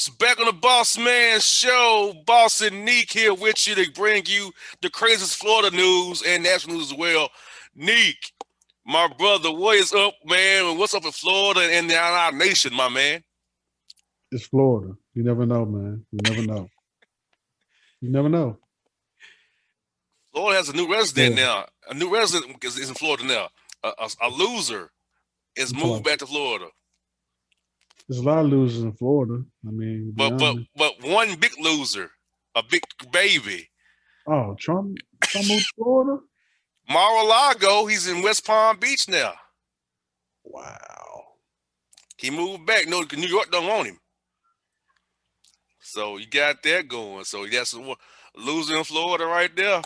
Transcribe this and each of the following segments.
folks, back on the Boss Man Show. Boss and Neek here with you to bring you the craziest Florida news and national news as well. Neek, my brother, what is up, man? What's up in Florida and our nation, my man? It's Florida. You never know, man. You never know. You never know. Florida has a new resident Florida. now. A new resident is in Florida now. A loser is I'm talking moved about, back to Florida. there's a lot of losers in Florida. I mean, to be But but honest. but one big loser, a big baby. Oh, Trump moved to Florida? Mar-a-Lago, he's in West Palm Beach now. Wow. He moved back. No, New York don't want him. So you got that going. So you got some loser in Florida right there.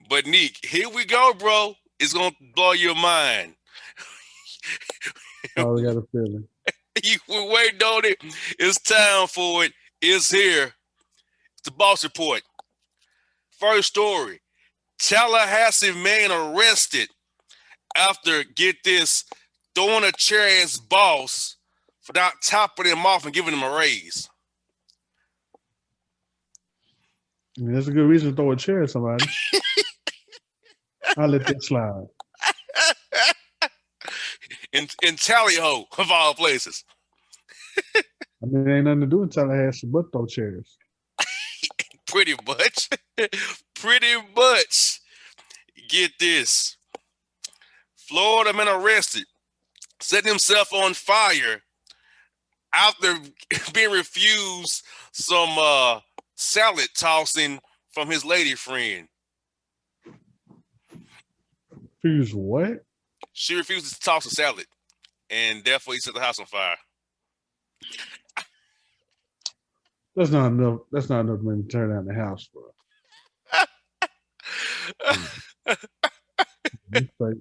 But Neek, here we go, bro. It's gonna blow your mind. I already got a feeling. You were waiting on it. It's time for it. It's here. It's the Boss Report. First story. Tallahassee man arrested after, get this, throwing a chair at his boss for not topping him off and giving him a raise. I mean, that's a good reason to throw a chair at somebody. I'll let that slide. In Tally-Ho, of all places. I mean, ain't nothing to do in Tallahassee but throw chairs. Pretty much. Pretty much. Get this. Florida man arrested, setting himself on fire after being refused some salad tossing from his lady friend. Fuse what? She refuses to toss a salad, and therefore he set the house on fire. That's not enough. That's not enough to make me turn down the house, bro. It's like,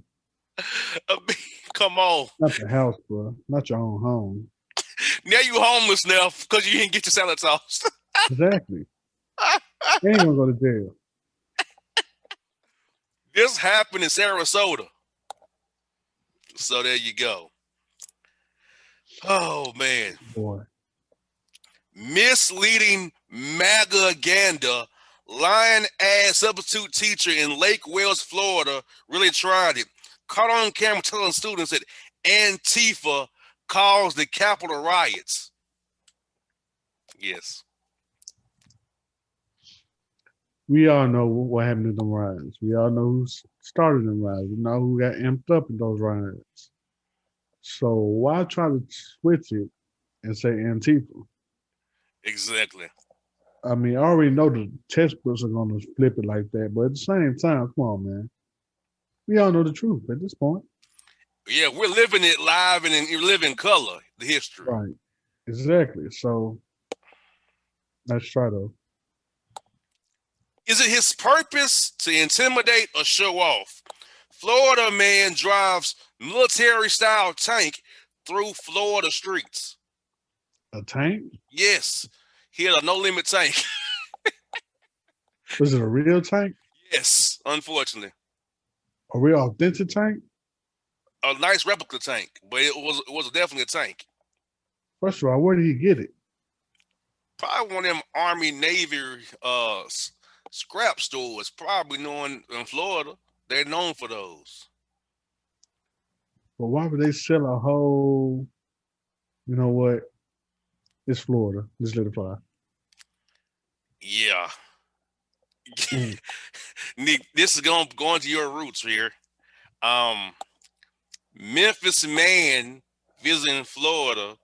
I mean, come on. not the house, bro. Not your own home. Now you homeless now because you didn't get your salad tossed. Exactly. They ain't gonna go to jail. This happened in Sarasota. So there you go. Oh, man. Boy. Misleading MAGA-ganda, lying-ass substitute teacher in Lake Wales, Florida, really tried it. Caught on camera telling students that Antifa caused the Capitol riots. Yes. We all know what happened to them riots. We all know who started them riots. We know who got amped up in those riots. So why try to switch it and say Antifa? Exactly. I mean, I already know the textbooks are going to flip it like that, but at the same time, come on, man. We all know the truth at this point. Yeah, we're living it live and in living color, the history. Right. Exactly. So let's try though. Is it his purpose to intimidate or show off? Florida man drives military-style tank through Florida streets. A tank? Yes, he had a no-limit tank. Was it a real tank? Yes, unfortunately. A real authentic tank? A nice replica tank, but it was definitely a tank. First of all, where did he get it? Probably one of them Army, Navy scrap stores, probably known in Florida. They're known for those. But why would they sell a whole, you know what? It's Florida. Just let it fly. Yeah. Nick, this is going to your roots here. Memphis man visiting Florida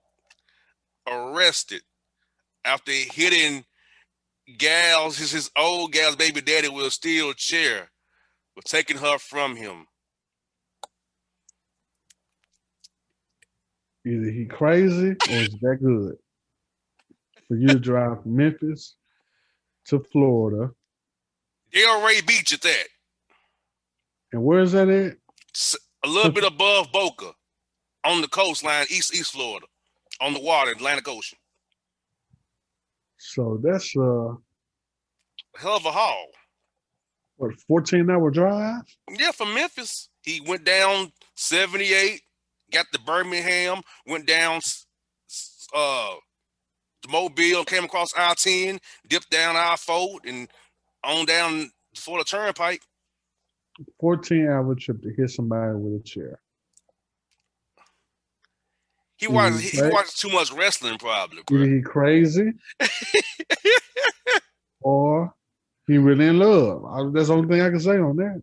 arrested after hitting his old gal's baby daddy with a steel chair for taking her from him. Either he crazy or it's that good for you to drive from Memphis to Florida. Delray Beach at that. And where is that at? A little bit above Boca, on the coastline, East Florida, on the water, Atlantic Ocean. So that's Hell of a haul. what, 14-hour drive? Yeah, from Memphis. He went down 78, got to Birmingham, went down the Mobile, came across I-10, dipped down I-4, and on down for the turnpike. 14-hour trip to hit somebody with a chair. He Either watched he, he cra- watched too much wrestling, probably, bro. either he crazy or he really in love. That's the only thing I can say on that.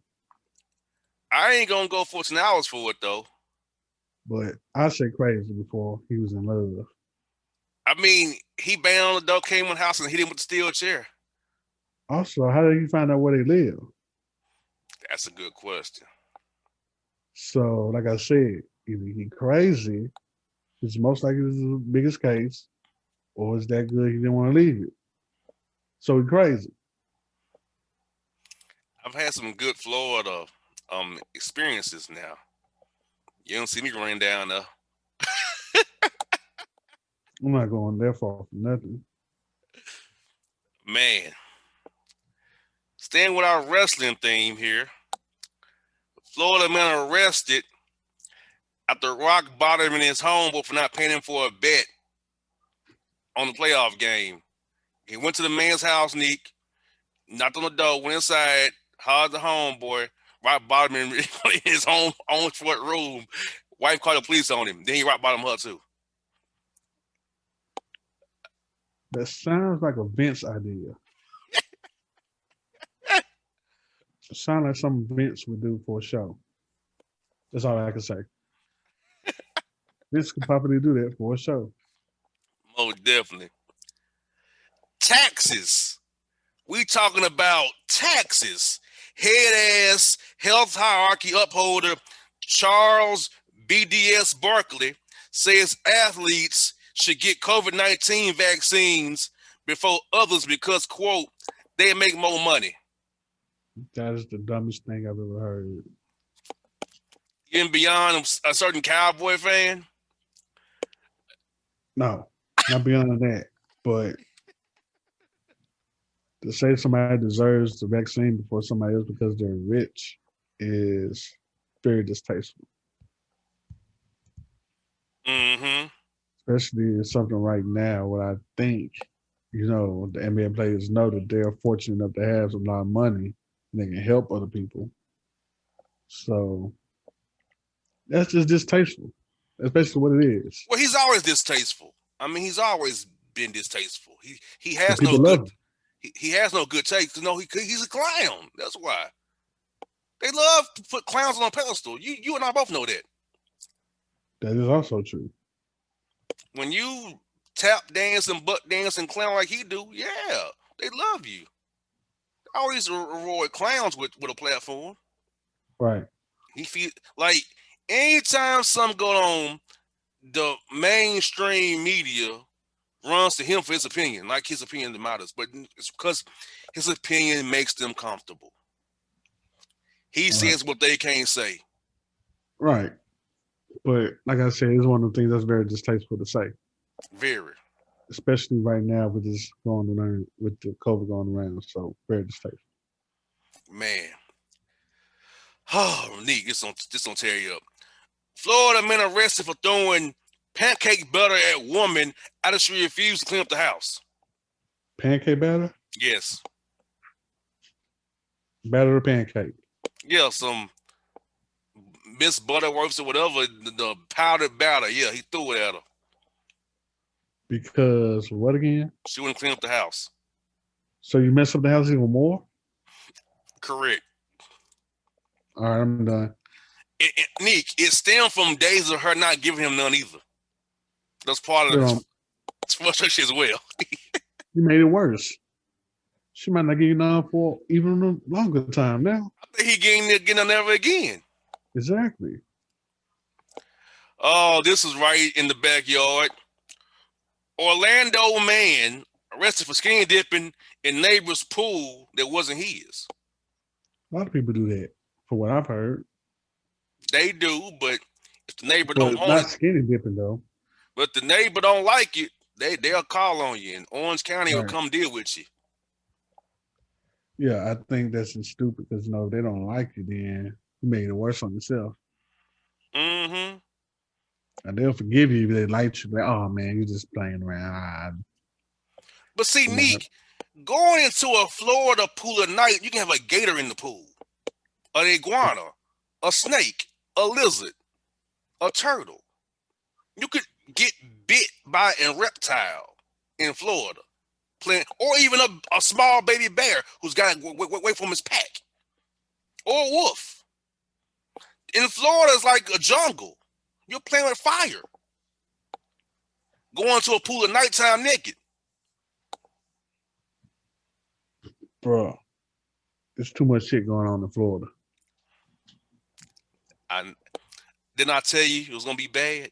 I ain't gonna go 14 hours for it though. But I said crazy before he was in love. I mean, he banged on the door, came in the house, and hit him with the steel chair. Also, how did he find out where they live? That's a good question. So, like I said, either he crazy, which most likely is the biggest case, or it's that good he didn't want to leave it. So he crazy. I've had some good Florida experiences now. You don't see me running down there. I'm not going that far for nothing. Man, staying with our wrestling theme here. Florida man arrested after rock bottoming his homeboy for not paying him for a bet on the playoff game. He went to the man's house, Neek, knocked on the door, went inside, hollered the homeboy, rock bottoming in his own front room. Wife called the police on him. Then he rock bottom her too. That sounds like a Vince idea. It sounds like something Vince would do for a show. That's all I can say. Vince could probably do that for a show. Most definitely. Taxes. We talking about taxes. Head ass health hierarchy upholder Charles BDS Barkley says athletes should get COVID-19 vaccines before others because, quote, they make more money. That is the dumbest thing I've ever heard. Even beyond a certain Cowboy fan. No, not beyond that. But to say somebody deserves the vaccine before somebody else because they're rich is very distasteful. Mm-hmm. Especially in something right now what I think, the NBA players know that they're fortunate enough to have a lot of money and they can help other people. So that's just distasteful. That's basically what it is. Well, he's always distasteful. I mean, he's always been distasteful. He But has no people good love him. he has no good taste. No, he's a clown. That's why they love to put clowns on a pedestal. You and I both know that. That is also true. When you tap dance and butt dance and clown like he do, yeah, they love you. I always reward clowns with a platform. Right. He feel like anytime something go on, the mainstream media runs to him for his opinion, like his opinion matters, but it's because his opinion makes them comfortable. He Right. says what they can't say. Right. But like I said, it's one of the things that's very distasteful to say, Very. especially right now with this going around, with the COVID going around. So very distasteful. Man. Oh, neat. This don't tear you up. Florida man arrested for throwing pancake butter at woman after she refused to clean up the house. Pancake batter? Yes. Batter or pancake? Yeah, some Miss Butterworths or whatever, the powdered batter. Yeah, he threw it at her. Because what again? She wouldn't clean up the house. So you mess up the house even more? Correct. All right, I'm done. Nick, it stemmed from days of her not giving him none either. That's part of You the know, frustration as well. you made it worse. She might not give you none for even a longer time now. I think he getting on never again. Exactly. Oh, this is right in the backyard. Orlando man arrested for skin dipping in neighbor's pool that wasn't his. A lot of people do that, for what I've heard. They do, but if the neighbor don't But want not it, skinny dipping though. but the neighbor don't like it, they'll call on you, and Orange County will Right. come deal with you. Yeah, I think that's just stupid because if they don't like you, then you made it worse on yourself. Mm-hmm. And they'll forgive you if they light you. Like, oh man, you're just playing around. But see, Like, Neek, going into a Florida pool at night, you can have a gator in the pool, an iguana, a snake, a lizard, a turtle. You could get bit by a reptile in Florida, playing, or even a small baby bear who's got away from his pack, or a wolf. In Florida, it's like a jungle. You're playing with fire. Going to a pool at nighttime naked. bro, there's too much shit going on in Florida. I didn't I tell you it was gonna be bad?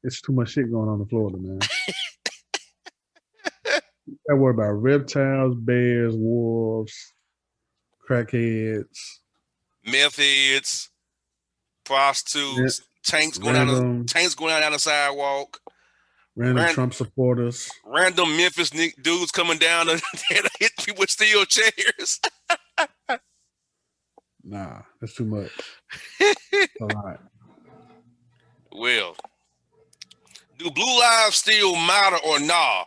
It's too much shit going on in Florida, man. I worry about reptiles, bears, wolves, crackheads, Meth heads, ra- prostitutes, random, tanks going down the sidewalk, random Trump supporters. random Memphis dudes coming down and hit people with steel chairs. Nah, that's too much. A lot. Well, do blue lives still matter or nah?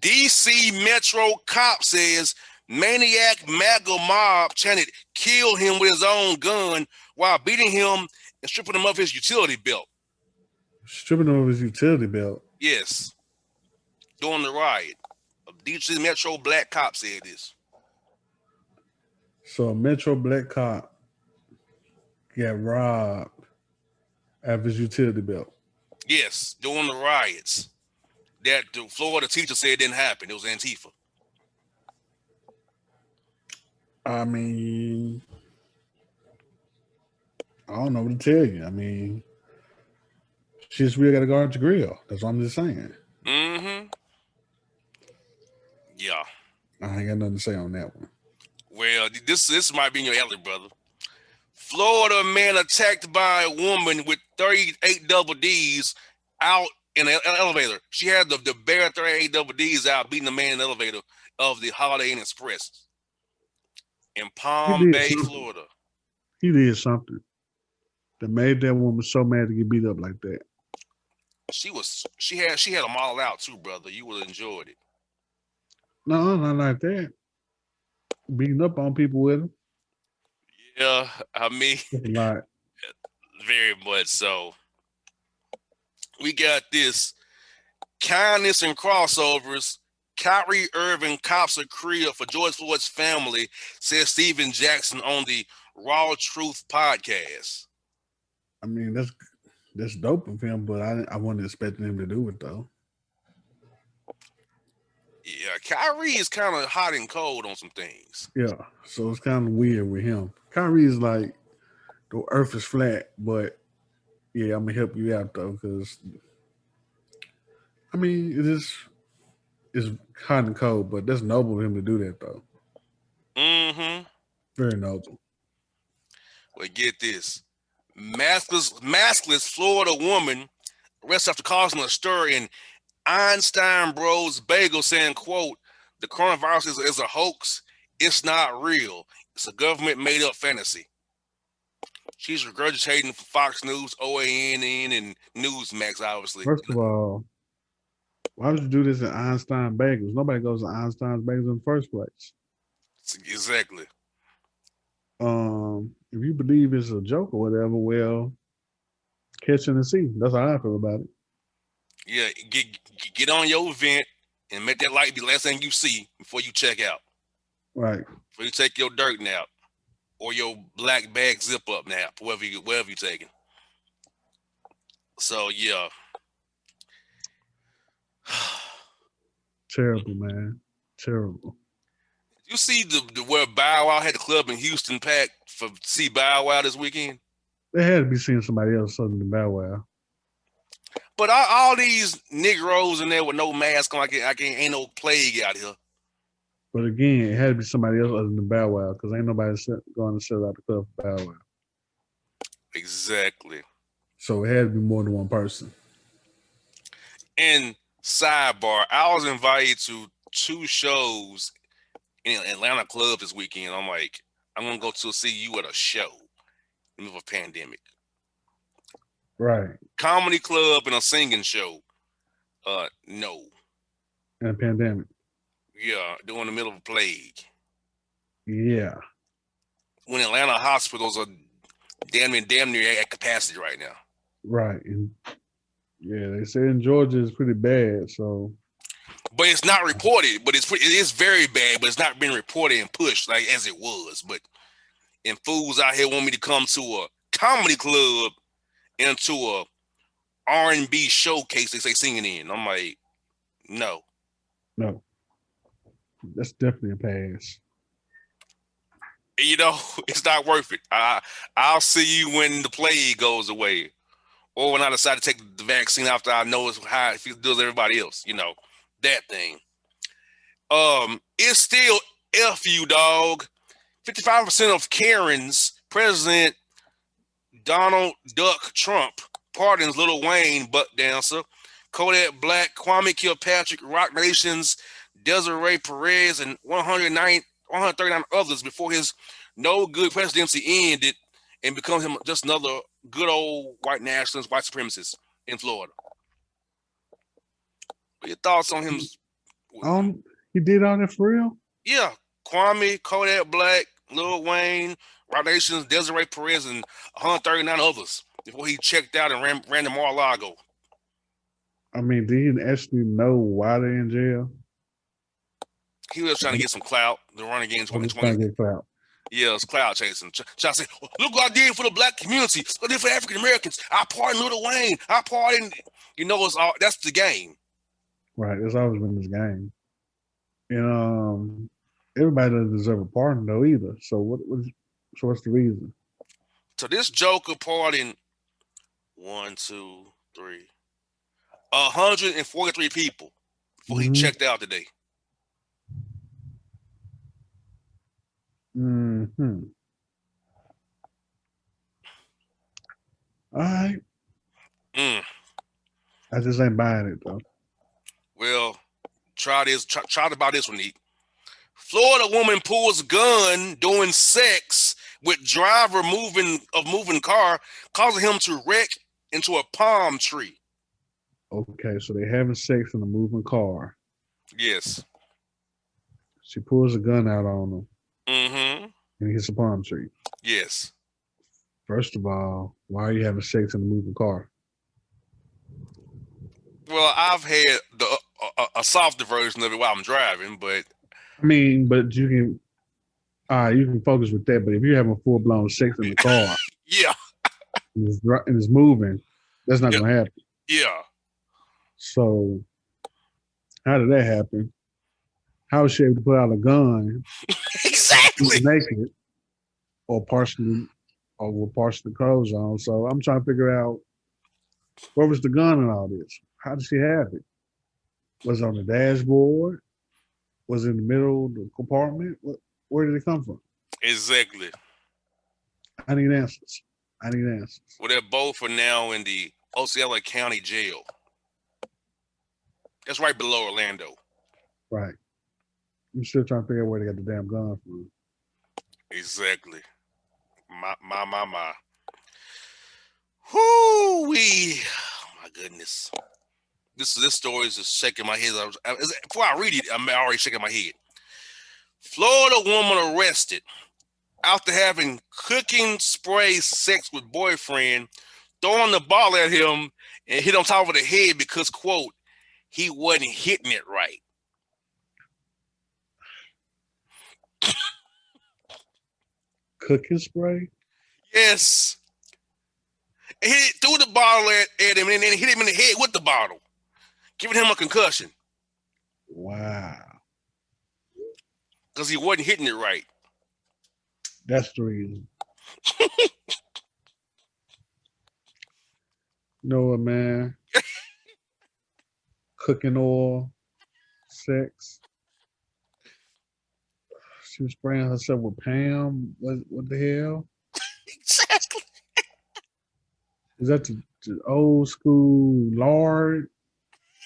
DC Metro cop says maniac MAGA mob chanted "kill him" with his own gun while beating him and stripping him of his utility belt. Stripping over his utility belt. Yes, during the riot. A DC Metro black cop said this. So a Metro black cop got robbed of his utility belt. Yes, during the riots. That the Florida teacher said didn't happen. It was Antifa. I mean, I don't know what to tell you. I mean, she's really got to guard your grill. That's what I'm just saying. Mm-hmm. Yeah. I ain't got nothing to say on that one. Well, this might be in your alley, brother. Florida man attacked by a woman with 38 double D's out in an elevator. She had the bare 38 double D's out beating the man in the elevator of the Holiday Inn Express in He Palm did Bay, something. Florida. He did something that made that woman so mad to get beat up like that. She had them all out too, brother. You would have enjoyed it. No, not like that. Beating up on people with him. Yeah, I mean, That's a lot. very much so. We got this kindness and crossovers. Kyrie Irving cops a crib for George Floyd's family, says Steven Jackson on the Raw Truth podcast. I mean, that's dope of him, but I wasn't expecting him to do it though. Yeah, Kyrie is kind of hot and cold on some things. Yeah, so it's kind of weird with him. Kyrie is like the earth is flat, but yeah, I'm gonna help you out though, because I mean it's hot and cold, but that's noble of him to do that though. Mm-hmm. Very noble. Well, get this. Maskless Florida woman arrested after causing a stir in Einstein Bros Bagel saying, quote, the coronavirus is a hoax. It's not real. It's a government made up fantasy. She's regurgitating for Fox News, OANN, and Newsmax, obviously. First of all, why would you do this at Einstein Bagels? Nobody goes to Einstein's Bagels in the first place. Exactly. If you believe it's a joke or whatever, well, catch and see. That's how I feel about it. Yeah, get on your event and make that light be the last thing you see before you check out. Right. Before you take your dirt nap or your black bag zip up nap, wherever you're taking. So yeah. Terrible, man. Terrible. You see the where Bow Wow had the club in Houston packed for see Bow Wow this weekend? They had to be seeing somebody else other than Bow Wow. But all these Negroes in there with no mask on, I can't ain't no plague out here. But again, it had to be somebody else other than Bow Wow, because ain't nobody going to sell out the club for Bow Wow. Exactly. So it had to be more than one person. And sidebar, I was invited to 2 shows in Atlanta club this weekend. I'm like, I'm gonna go to see you at a show in the middle of a pandemic. Right. Comedy club and a singing show. No. And a pandemic. Yeah, during the middle of a plague. Yeah. When Atlanta hospitals are damn near at capacity right now. Right. And yeah, they say in Georgia it's pretty bad. So But it's not reported. But it is very bad. But it's not been reported and pushed like as it was. But and fools out here want me to come to a comedy club and to a R&B showcase they say singing in. I'm like, no. no, that's definitely a pass. You know, it's not worth it. I'll see you when the plague goes away, or when I decide to take the vaccine after I know it's how it feels everybody else. You know, that thing. It's still F you, dog. 55% of Karens, President Donald Duck Trump pardons Lil Wayne butt dancer, Kodak Black, Kwame Kilpatrick, Rock Nation's Desiree Perez, and 139 others before his no good presidency ended and become him just another good old white nationalist, white supremacist in Florida. What your thoughts on him? He did all that for real? Yeah, Kwame, Kodak Black, Lil Wayne, Rock Nation's Desiree Perez, and 139 others before he checked out and ran to Mar-a-Lago. I mean, did he actually know why they're in jail? He was trying to get some clout to run again in Trying 2020. to get clout. Yeah, it's cloud chasing. Trying to say, look what I did for the black community. Look what I did for African Americans. I pardoned Lil Wayne. I pardoned, it's all that's the game. Right. It's always been this game. And everybody doesn't deserve a pardon though either. So what's the reason? So this Joker pardoned 1, 2, 3, 143 people before he checked out today. Mm-hmm. All right. I just ain't buying it though. Well, try this. Try to buy this one, Nick. Florida woman pulls gun doing sex with driver moving car, causing him to wreck into a palm tree. Okay, so they're having sex in a moving car. Yes. She pulls a gun out on him. Mm-hmm. And he hits a palm tree. Yes. First of all, why are you having sex in a moving car? Well, I've had a softer version of it while I'm driving, but I mean, but you can focus with that. But if you're having full blown sex in the car, yeah, and it's moving, that's not gonna happen. Yeah. So, how did that happen? How was she able to put out a gun? Exactly. Naked, or with partially clothes on. So I'm trying to figure out where was the gun in all this? How did she have it? Was it on the dashboard? Was it in the middle of the compartment? Where did it come from? Exactly. I need answers. Well, they're both are now in the Osceola County Jail. That's right below Orlando. Right. I'm still trying to figure out where they got the damn gun from. Exactly. My. Whoo-wee. Oh, my goodness. This story is just shaking my head. Before I read it, I'm already shaking my head. Florida woman arrested after having cooking spray sex with boyfriend, throwing the ball at him and hit on top of the head because, quote, he wasn't hitting it right. Cooking spray? Yes. He threw the bottle at him and then hit him in the head with the bottle, giving him a concussion. Wow. Because he wasn't hitting it right. That's the reason. You know what, man? Cooking oil, sex. She was spraying herself with Pam. What the hell? Exactly. Is that the old school lard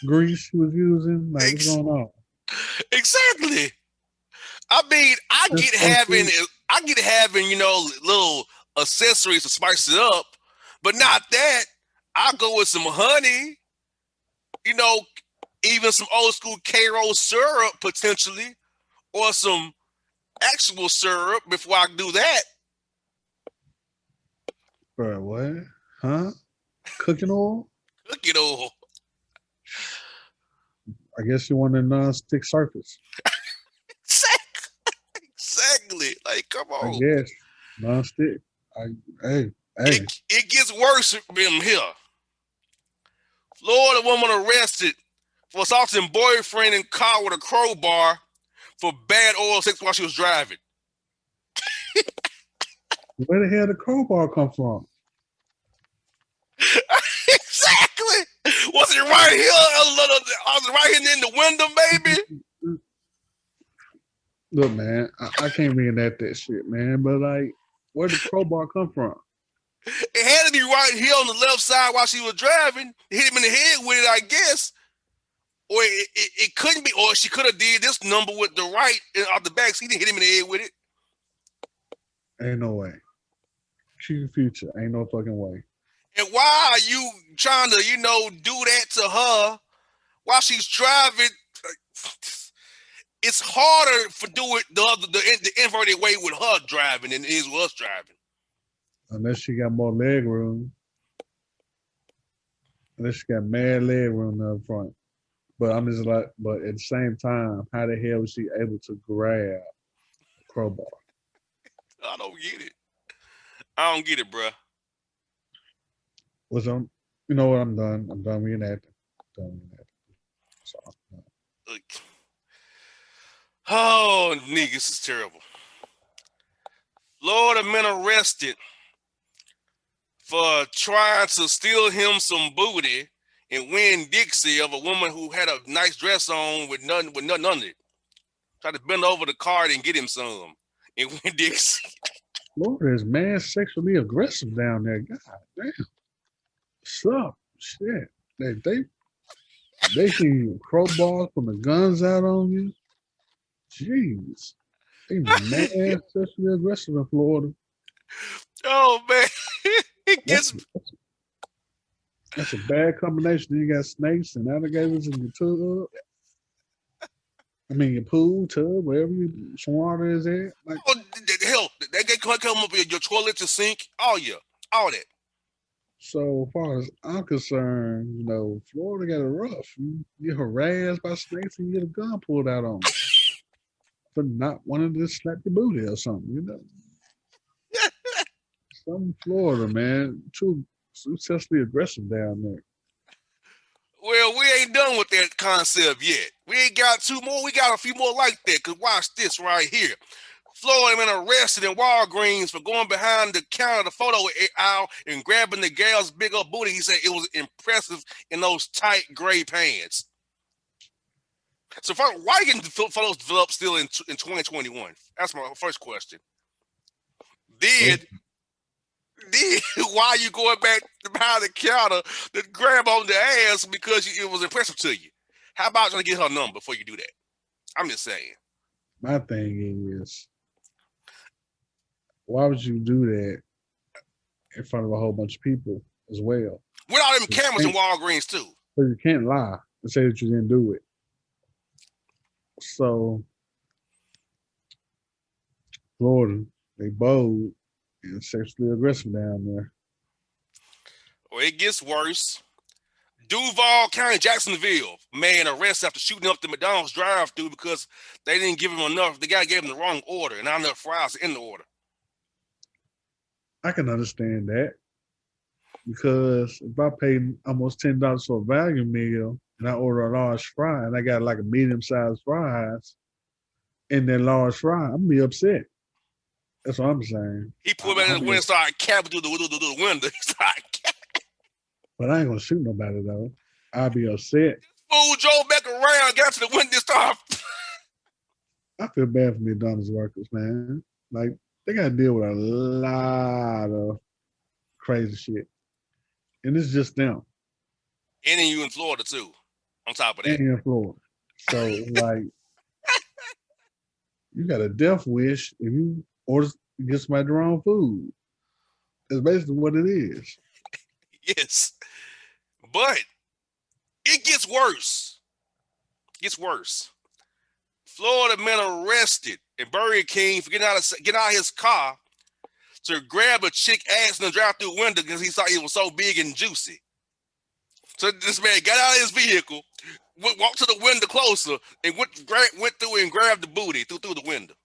grease she was using? Like, what's going on? Exactly. I mean, I get having, little accessories to spice it up, but not that. I'll go with some honey, you know, even some old school K-Roll syrup potentially, or some actual syrup before I do that. Bro, what? Huh? Cooking oil? Cooking oil. I guess you want a non-stick surface. Exactly. Like, come I on. guess non-stick. I, hey, hey. It gets worse from here. Florida woman arrested for assaulting boyfriend in car with a crowbar for bad oil sex while she was driving. Where the hell did the crowbar come from? Exactly. Was it right here? Was it right here in the window, baby? Look, man, I can't reenact that shit, man. But like, where did the crowbar come from? It had to be right here on the left side while she was driving. Hit him in the head with it, I guess. Or it couldn't be, or she could have did this number with the right out the back. She didn't hit him in the head with it. Ain't no way. She's future. Ain't no fucking way. And why are you trying to, do that to her while she's driving? It's harder for do it the inverted way with her driving than it is with us driving. Unless she got more leg room. Unless she got mad leg room up front. But I'm just like, but at the same time, how the hell was she able to grab a crowbar? I don't get it. I don't get it, bro. Was on, you know what? I'm done. I'm done reenacting. Done reenacting. So, Look. Oh, niggas is terrible. Florida man arrested for trying to steal him some booty and win Dixie of a woman who had a nice dress on with nothing on it. Tried to bend over the cart and get him some and win Dixie. Florida is mad sexually aggressive down there. God damn. What's up? Shit. They see crowbars from the guns out on you. Jeez. They mad sexually aggressive in Florida. Oh man, it That's, gets. that's a bad combination. You got snakes and alligators in your tub. I mean, your pool, tub, wherever some water is at. Like, Oh, hell, they come up with your toilet to sink. Oh yeah, all that. so far as I'm concerned, Florida got it rough. You get harassed by snakes and you get a gun pulled out on you for not wanting to slap your booty or something. Some Florida, man, too sexually aggressive down there. Well, we ain't done with that concept yet. We ain't got two more. We got a few more like that. Cause watch this right here. Florida man arrested in Walgreens for going behind the counter of the photo aisle and grabbing the gal's big old booty. He said it was impressive in those tight gray pants. So why are getting photos developed still in 2021? That's my first question. Did why are you going back behind the counter to grab on the ass because it was impressive to you? How about trying to get her number before you do that? I'm just saying. My thing is, why would you do that in front of a whole bunch of people as well? With all them cameras in Walgreens too. So you can't lie and say that you didn't do it. So Florida, they bold and sexually aggressive down there. Well, it gets worse. Duval County, Jacksonville, man arrested after shooting up the McDonald's drive-thru because they didn't give him enough. The guy gave him the wrong order, and not enough fries in the order. I can understand that because if I paid almost $10 for a value meal and I order a large fry and I got like a medium-sized fries in that large fry, I'm gonna be upset. That's what I'm saying. He pulled back in the window and started capping through the window. He started But I ain't gonna shoot nobody though. I'll be upset. fool drove back around, got to the window, and started. I feel bad for McDonald's workers, man. Like they gotta deal with a lot of crazy shit. And it's just them. And then you in Florida too, on top of that. And in Florida. So like you got a death wish if you order get somebody the wrong food. That's basically what it is. Yes. But it gets worse. It gets worse. Florida man arrested in Burger King for getting out of his car to grab a chick ass in the drive-through window because he thought it was so big and juicy. So this man got out of his vehicle, walked to the window closer, and went through and grabbed the booty through the window.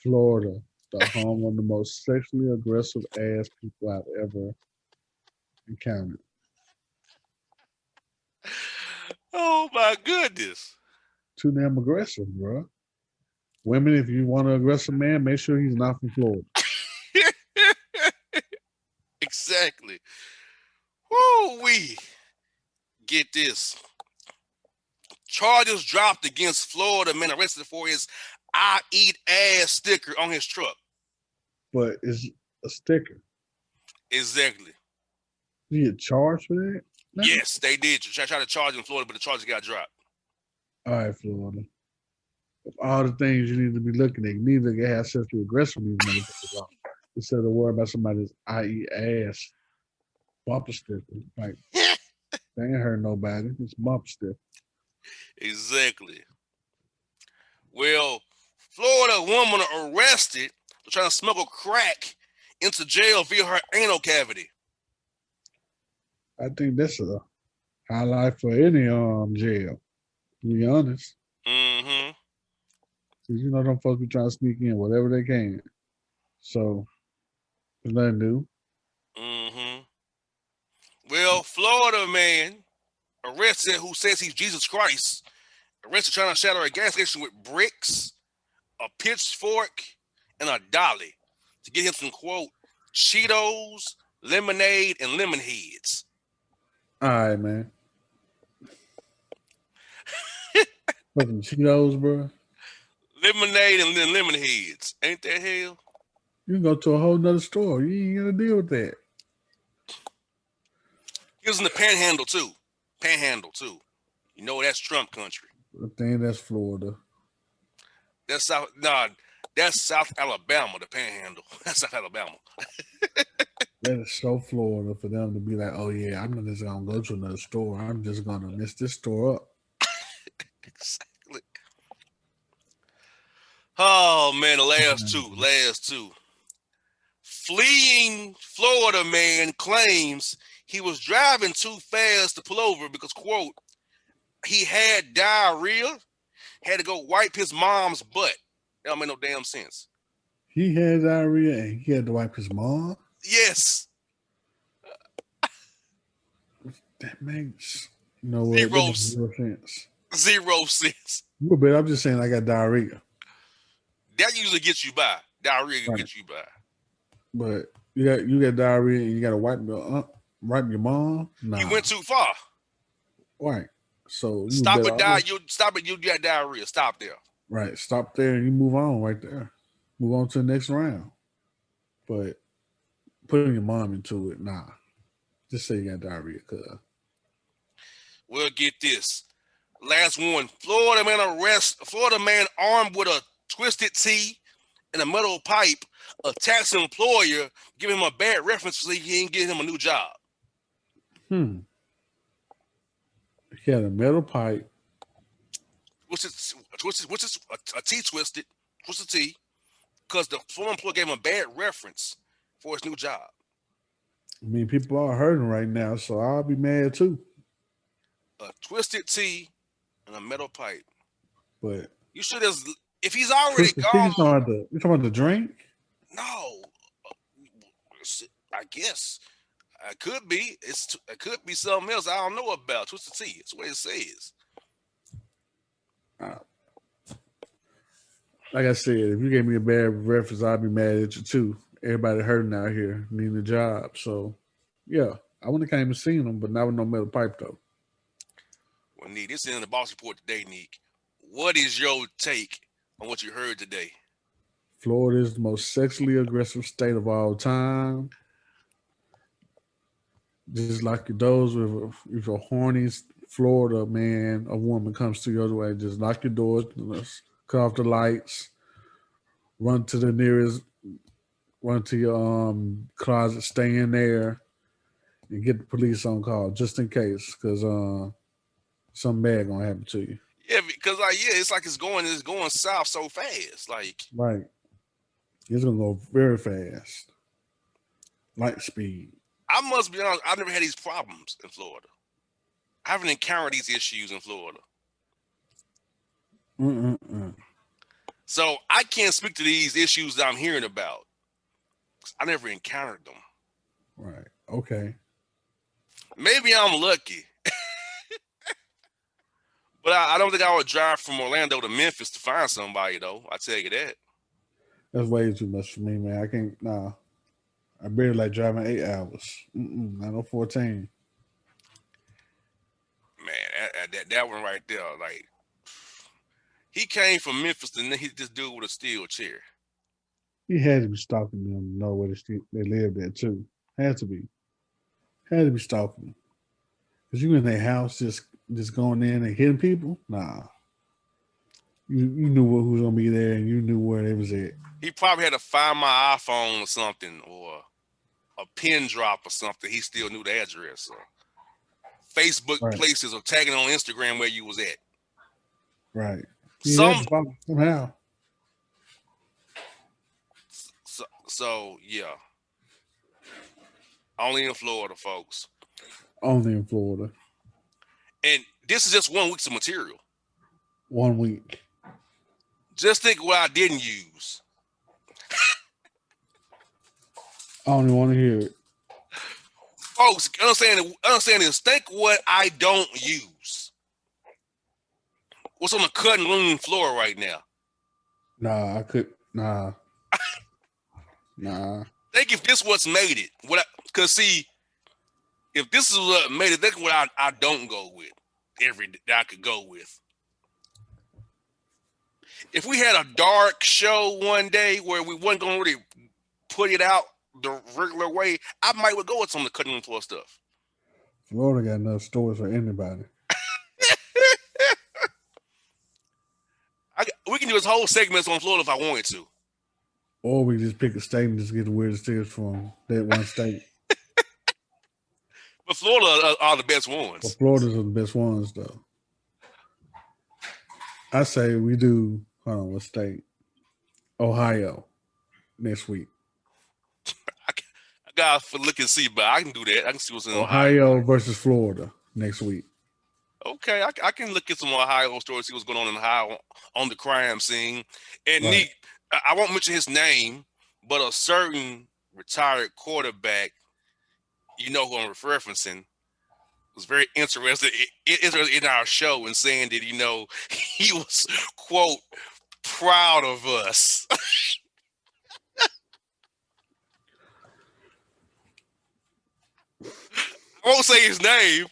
Florida, the home of the most sexually aggressive ass people I've ever encountered. Oh my goodness. Too damn aggressive, bro. Women, if you want an aggressive man, make sure he's not from Florida. Exactly. Woo we get this. Charges dropped against Florida man arrested for his "I eat ass" sticker on his truck. But it's a sticker. Exactly. You get charged for that? No. Yes, they did try to charge in Florida, but the charges got dropped. All right, Florida. Of all the things you need to be looking at, you need to have sexually aggressive these motherfuckers off. Instead of worrying about somebody's "I eat ass" bumper sticker. Like, they ain't hurt nobody. It's bumper sticker. Exactly. Well, Florida woman arrested for trying to smuggle crack into jail via her anal cavity. I think that's a highlight for any jail, to be honest. Mm-hmm. Because you know them folks be trying to sneak in whatever they can. So there's nothing new. Mm-hmm. Well, Florida man arrested who says he's Jesus Christ, arrested trying to shatter a gas station with bricks, a pitchfork, and a dolly to get him some, quote, Cheetos, lemonade, and lemon heads. All right, man. Fucking Cheetos, bro. Lemonade and then lemon heads. Ain't that hell? You can go to a whole nother store. You ain't gonna deal with that. He was in the Panhandle too. You know that's Trump country. I think that's Florida. That's South. Nah, that's South Alabama. The Panhandle. That's South Alabama. That is so Florida for them to be like, oh yeah, I'm not just gonna go to another store. I'm just gonna mess this store up. Exactly. Oh man, the last two. Fleeing Florida man claims he was driving too fast to pull over because, quote, he had diarrhea, had to go wipe his mom's butt. That don't make no damn sense. He had diarrhea and he had to wipe his mom. Yes. That makes that makes zero sense. 0 cents. But I'm just saying I got diarrhea. That usually gets you by. Diarrhea can get you by. But you got diarrhea and you got to wipe your mom. Nah. You went too far. Right. So you stop it. You got diarrhea. Stop there. Right. Stop there and you move on right there. Move on to the next round. But putting your mom into it, nah. Just say you got diarrhea, cuz. We'll get this. Last one. Florida man armed with a twisted T and a metal pipe attacks an employer, giving him a bad reference so he can get him a new job. He had a metal pipe. What's a T twisted? What's a T? Because the former employer gave him a bad reference for his new job. I mean, people are hurting right now, so I'll be mad too. A twisted T and a metal pipe. But you should have. If he's already gone, you talking about the drink? No, I guess it could be. It could be something else I don't know about. Twisted T. It's what it says. Like I said, if you gave me a bad reference, I'd be mad at you too. Everybody hurting out here, needing a job. So, yeah, I wouldn't have came and seen them, but not with no metal pipe though. Well, Neek, this is in the Boss Report today, Neek. What is your take on what you heard today? Florida is the most sexually aggressive state of all time. Just like those if a horny Florida man, a woman comes to your way, just lock your doors, cut off the lights, run to your closet, stay in there, and get the police on call just in case, because something bad gonna happen to you. Yeah, because like it's like it's going south so fast. Like Right. It's gonna go very fast. Light speed. I must be honest, I've never had these problems in Florida. I haven't encountered these issues in Florida. Mm-mm-mm. So I can't speak to these issues that I'm hearing about. I never encountered them. Right. Okay. Maybe I'm lucky, but I don't think I would drive from Orlando to Memphis to find somebody, though. I tell you that. That's way too much for me, man. I can't. Nah. I barely like driving 8 hours. Not no 14. Man, that one right there, like he came from Memphis and then he this dude with a steel chair. He had to be stalking them to know where they lived at too. Had to be. Had to be stalking them. Cause you in their house just going in and hitting people. Nah. You knew who was gonna be there and you knew where they was at. He probably had to find my iPhone or something, or a pin drop or something. He still knew the address. Or Facebook Right. places or tagging on Instagram where you was at. Right. He had Some to follow somehow. so yeah. Only in Florida, folks. Only in Florida. And this is just 1 week's of material. 1 week. Just think what I didn't use. I don't even want to hear it. Folks, understand this. Think what I don't use. What's on the cutting room floor right now? Nah, I could. Nah. Nah. Think if this what's made it. Because see, if this is what made it, think what I don't go with. That I could go with. If we had a dark show one day where we wasn't going to really put it out the regular way, I might would go with some of the cutting room floor stuff. Florida got enough stores for anybody. We can do this whole segment on Florida if I wanted to. Or we just pick a state and just get the weirdest tickets from that one state. But Florida are the best ones. But Florida's are the best ones, though. I say we do, hold on, what state? Ohio next week. I got to look and see, but I can do that. I can see what's in Ohio versus Florida next week. Okay, I can look at some Ohio stories, see what's going on in Ohio on the crime scene. And Right. Nick, I won't mention his name, but a certain retired quarterback, you know who I'm referencing, was very interested in our show and saying that, he was, quote, proud of us. I won't say his name.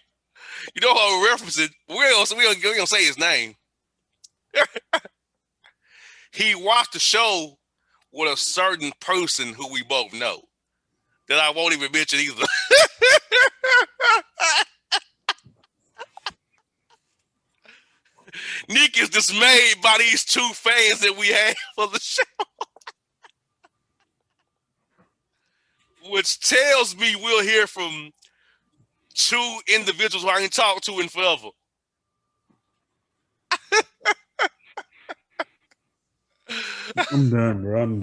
You know how I'm referencing. We don't say his name. He watched the show with a certain person who we both know that I won't even mention either. Nick is dismayed by these two fans that we have for the show, which tells me we'll hear from two individuals who I ain't talked to in forever. I'm done, bro. I'm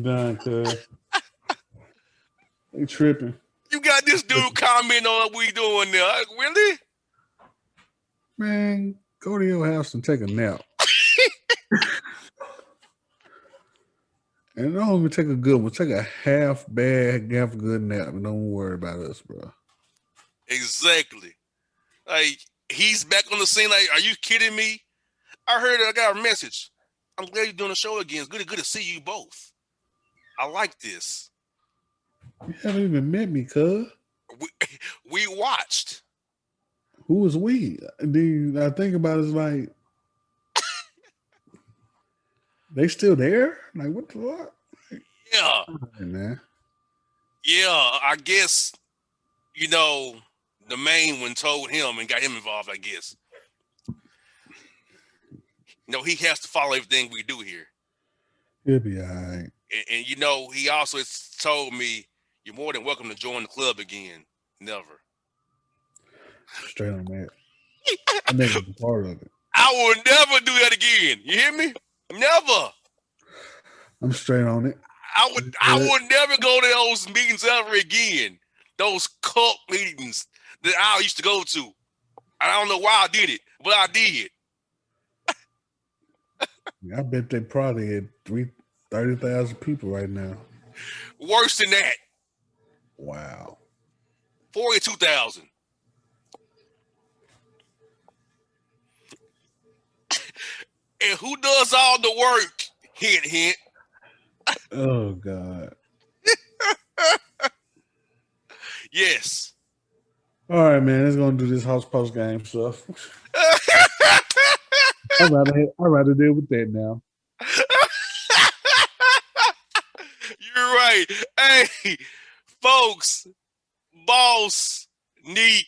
done, cuz. They tripping. You got this dude commenting on what we doing there. Like, really? Man, go to your house and take a nap. And don't even take a good one. Take a half bad, half good nap and don't worry about us, bro. Exactly. Like, he's back on the scene. Like, are you kidding me? I got a message. I'm glad you're doing the show again. It's good to see you both. I like this. You haven't even met me, cuz. We watched. Who was we? I think about it, it's like they still there? Like what the fuck? Yeah. Hey, man. Yeah, I guess, the main one told him and got him involved, I guess. He has to follow everything we do here. He'll be all right. And he also has told me, you're more than welcome to join the club again. Never. Straight on that. I never been part of it. I will never do that again. You hear me? Never. I'm straight on it. I would never go to those meetings ever again. Those cult meetings that I used to go to. I don't know why I did it, but I did. I bet they probably had 30,000 people right now. Worse than that. Wow. 42,000. And who does all the work? Hint, hint. Oh, God. Yes. All right, man. Let's go do this house post game stuff. I'd rather deal with that now. You're right. Hey, folks, Boss, Neek,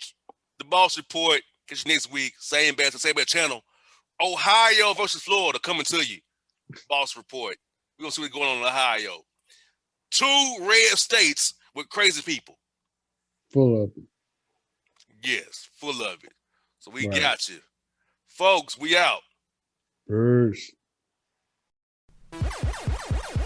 the Boss Report. Catch you next week. Same bad channel. Ohio versus Florida coming to you. Boss Report. We're going to see what's going on in Ohio. 2 red states with crazy people. Full of it. Yes, full of it. So we Right. got you. Folks, we out. Peace.